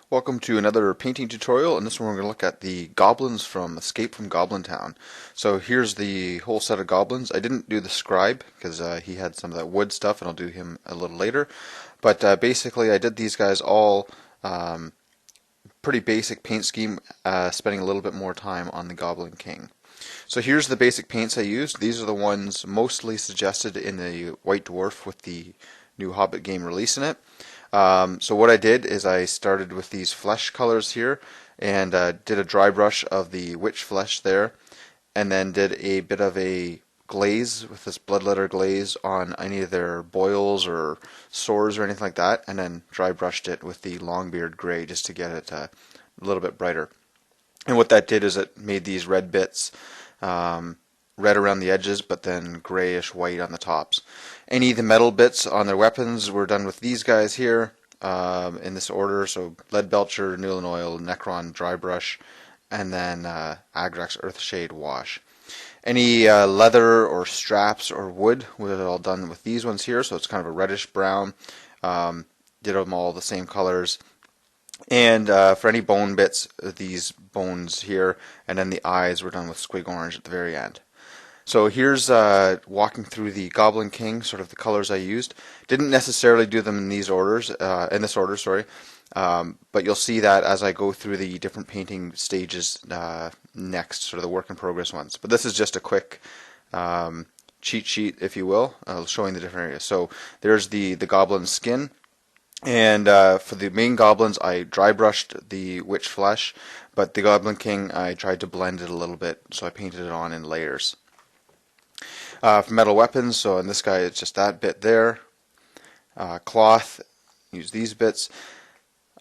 Welcome to another painting tutorial. In this one we're going to look at the goblins from Escape from Goblin Town. So here's the whole set of goblins. I didn't do the scribe because he had some of that wood stuff and I'll do him a little later. But basically I did these guys all pretty basic paint scheme, spending a little bit more time on the Goblin King. So here's the basic paints I used. These are the ones mostly suggested in the White Dwarf with the new Hobbit game releasing it. So what I did is I started with these flesh colors here and did a dry brush of the witch flesh there, and then did a bit of a glaze with this bloodletter glaze on any of their boils or sores or anything like that, and then dry brushed it with the Longbeard gray just to get it a little bit brighter. And what that did is it made these red bits red around the edges, but then grayish white on the tops. Any of the metal bits on their weapons were done with these guys here in this order. So Leadbelcher, Newland Oil, Necron Dry Brush, and then Agrax Earthshade Wash. Any leather or straps or wood was all done with these ones here, so it's kind of a reddish brown. Did them all the same colors. And for any bone bits, these bones here, and then the eyes were done with Squig Orange at the very end. So here's walking through the Goblin King, sort of the colors I used. Didn't necessarily do them in these orders, in this order, sorry. But you'll see that as I go through the different painting stages next, sort of the work in progress ones. But this is just a quick cheat sheet, if you will, showing the different areas. So there's the goblin skin. And for the main goblins, I dry brushed the witch flesh, but the Goblin King, I tried to blend it a little bit, so I painted it on in layers. For metal weapons, so in this guy it's just that bit there. Cloth, use these bits.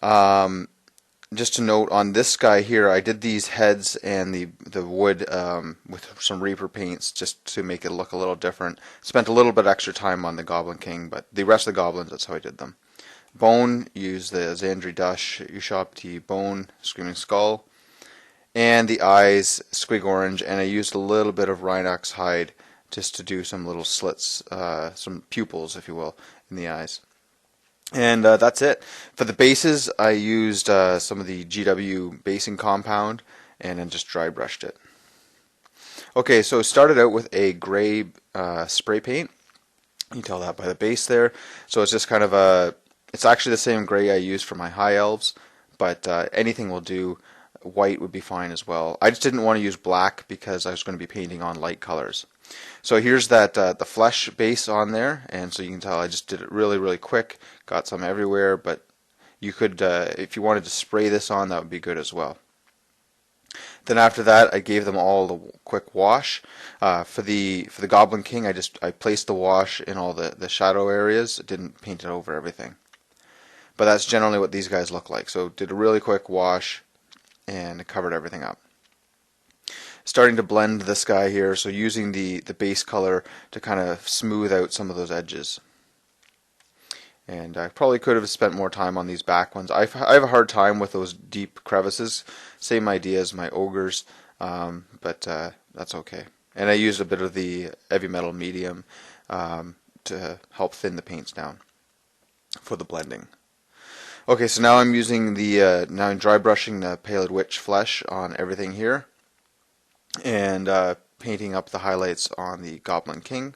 Just to note on this guy here, I did these heads and the wood with some Reaper paints just to make it look a little different. Spent a little bit extra time on the Goblin King, but the rest of the goblins, that's how I did them. Bone, use the Zandri Dush, Ushopti Bone, Screaming Skull. And the eyes, Squig Orange, and I used a little bit of Rhinox Hide just to do some little slits, some pupils, if you will, in the eyes. And that's it. For the bases, I used some of the GW basing compound and then just dry brushed it. Okay, so started out with a gray spray paint. You can tell that by the base there. So it's just kind of it's actually the same gray I used for my high elves, but anything will do. White would be fine as well. I just didn't want to use black because I was going to be painting on light colors. So here's that the flesh base on there, and so you can tell I just did it really quick. Got some everywhere, but you could, if you wanted to spray this on, that would be good as well. Then after that, I gave them all the quick wash. For the Goblin King, I placed the wash in all the shadow areas. Didn't paint it over everything. But that's generally what these guys look like. So did a really quick wash and it covered everything up. Starting to blend this guy here, so using the base color to kind of smooth out some of those edges. And I probably could have spent more time on these back ones. I have a hard time with those deep crevices. Same idea as my ogres, but that's okay. And I used a bit of the heavy metal medium to help thin the paints down for the blending. Okay, so now I'm using now I'm dry brushing the Paled Witch flesh on everything here, and painting up the highlights on the Goblin King.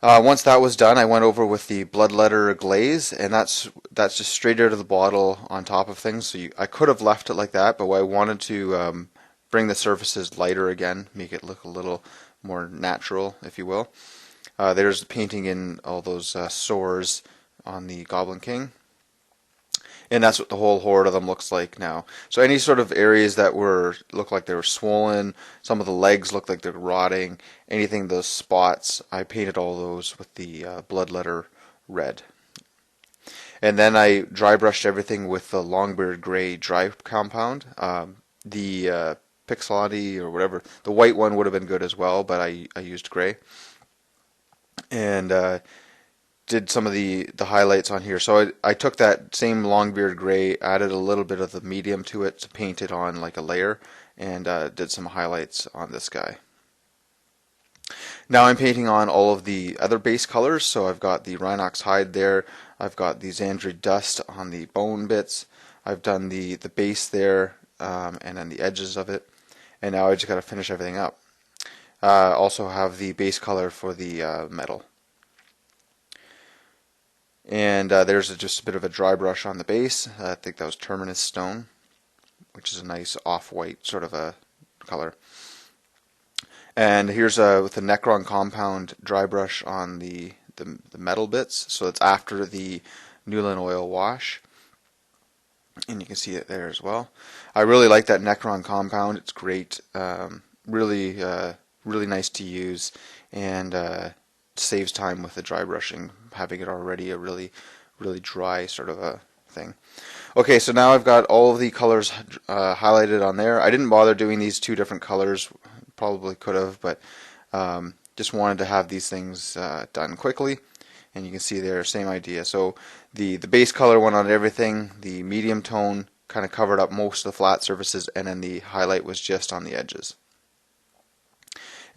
Once that was done, I went over with the Bloodletter glaze, and that's just straight out of the bottle on top of things. So I could have left it like that, but I wanted to bring the surfaces lighter again, make it look a little more natural, if you will. There's painting in all those sores on the Goblin King. And that's what the whole horde of them looks like now. So any sort of areas that look like they were swollen, some of the legs look like they're rotting, anything, those spots, I painted all those with the Bloodletter red. And then I dry brushed everything with the Longbeard gray dry compound. The Pixelati or whatever, the white one would have been good as well, but I used gray. And did some of the highlights on here. So I took that same Longbeard gray, added a little bit of the medium to it to paint it on like a layer, and did some highlights on this guy. Now I'm painting on all of the other base colors, so I've got the Rhinox hide there, I've got the Xandri dust on the bone bits, I've done the base there, and then the edges of it, and now I just got to finish everything up. Also have the base color for the metal. And there's just a bit of a dry brush on the base. I think that was Terminus Stone, which is a nice off-white sort of a color. And here's with the Necron Compound dry brush on the metal bits. So it's after the Newland oil wash. And you can see it there as well. I really like that Necron Compound. It's great. Really nice to use, and saves time with the dry brushing, having it already a really dry sort of a thing. Okay, so now I've got all of the colors highlighted on there. I didn't bother doing these two different colors. Probably could have, but just wanted to have these things done quickly. And you can see there, same idea. So the base color went on everything. The medium tone kind of covered up most of the flat surfaces, and then the highlight was just on the edges.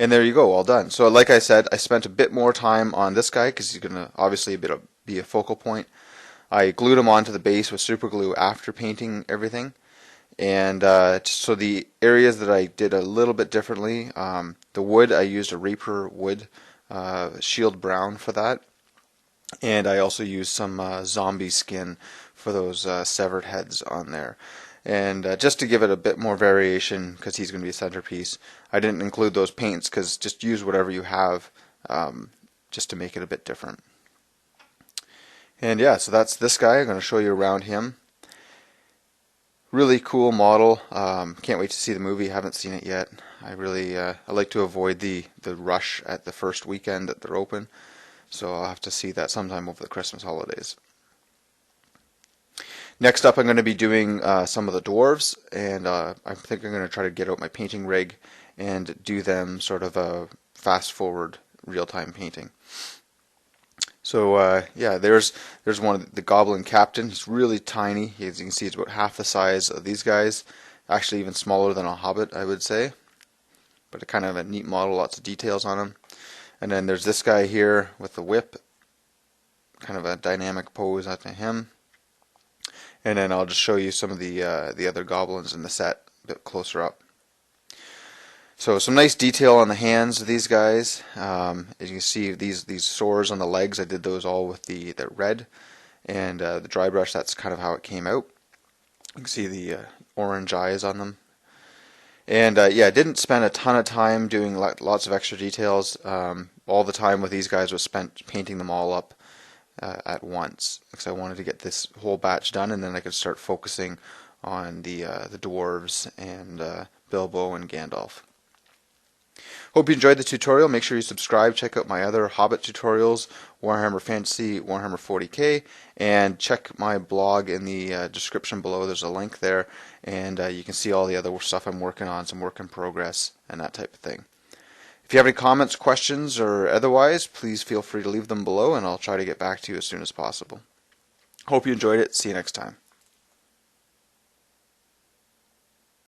And there you go, all done. So like I said, I spent a bit more time on this guy because he's going to obviously be a focal point. I glued him onto the base with super glue after painting everything. And so the areas that I did a little bit differently, the wood, I used a Reaper wood, shield brown for that. And I also used some zombie skin for those severed heads on there. And just to give it a bit more variation, because he's going to be a centerpiece, I didn't include those paints, because just use whatever you have just to make it a bit different. And yeah, so that's this guy. I'm going to show you around him. Really cool model. Can't wait to see the movie. Haven't seen it yet. I like to avoid the rush at the first weekend that they're open, so I'll have to see that sometime over the Christmas holidays. Next up, I'm going to be doing some of the dwarves, and I think I'm going to try to get out my painting rig and do them sort of a fast-forward, real-time painting. So yeah, there's one of the Goblin Captain. He's really tiny. As you can see, it's about half the size of these guys. Actually, even smaller than a Hobbit, I would say. But a kind of a neat model, lots of details on him. And then there's this guy here with the whip, kind of a dynamic pose onto him. And then I'll just show you some of the other goblins in the set a bit closer up. So some nice detail on the hands of these guys. As you can see, these sores on the legs, I did those all with the red. And the dry brush, that's kind of how it came out. You can see the orange eyes on them. And yeah, I didn't spend a ton of time doing lots of extra details. All the time with these guys was spent painting them all up at once, because I wanted to get this whole batch done, and then I could start focusing on the dwarves and Bilbo and Gandalf. Hope you enjoyed the tutorial. Make sure you subscribe. Check out my other Hobbit tutorials, Warhammer Fantasy, Warhammer 40k, and check my blog in the description below. There's a link there, and you can see all the other stuff I'm working on, some work in progress, and that type of thing. If you have any comments, questions, or otherwise, please feel free to leave them below, and I'll try to get back to you as soon as possible. Hope you enjoyed it. See you next time.